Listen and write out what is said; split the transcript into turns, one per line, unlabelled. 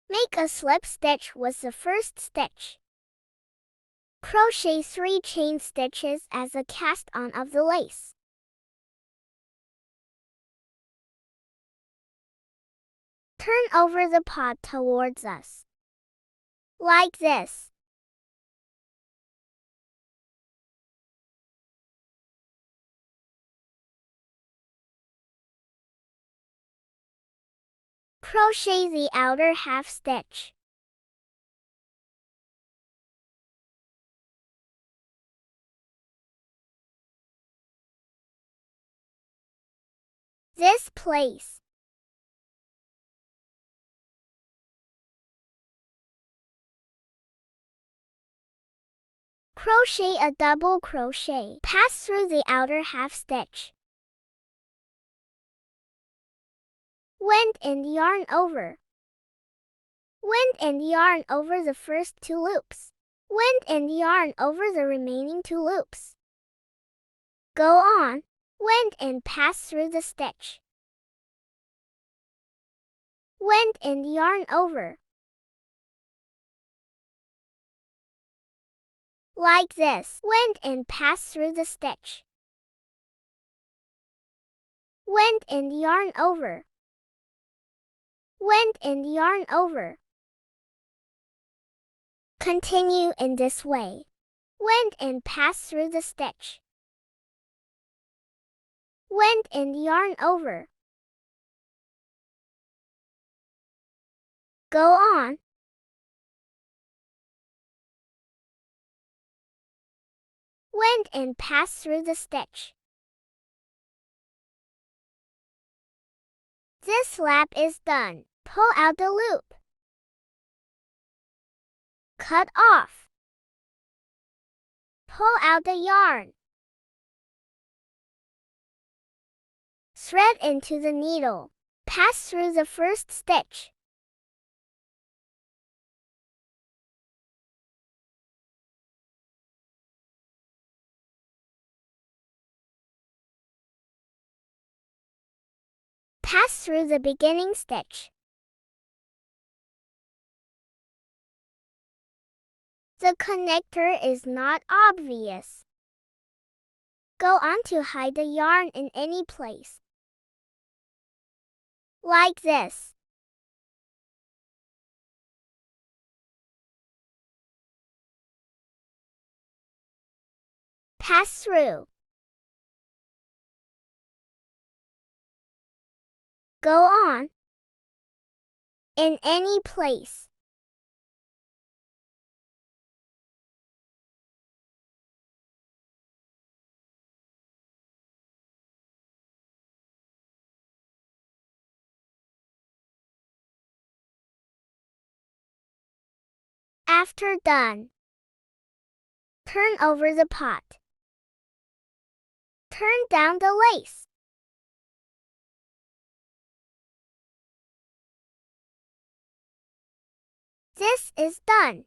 Make a slip stitch with the first stitch. Crochet 3 chain stitches as a cast on of the lace. Turn over the pot towards us, like this. Crochet the outer half stitch. This place. Crochet a double crochet. Pass through the outer half stitch. Wind and yarn over. Wind and yarn over the first 2 loops. Wind and yarn over the remaining 2 loops. Go on, wind and pass through the stitch. Wind and yarn over. Like this. Wind and pass through the stitch. Wind and yarn over. Wind and yarn over. Continue in this way. Wind and pass through the stitch. Wind and yarn over. Go on. Wind and pass through the stitch. This lap is done. Pull out the loop. Cut off. Pull out the yarn. Thread into the needle. Pass through the first stitch. Pass through the beginning stitch. The connector is not obvious. Go on to hide the yarn in any place. Like this. Pass through. Go on. In any place. After done, turn over the pot. Turn down the lace. This is done.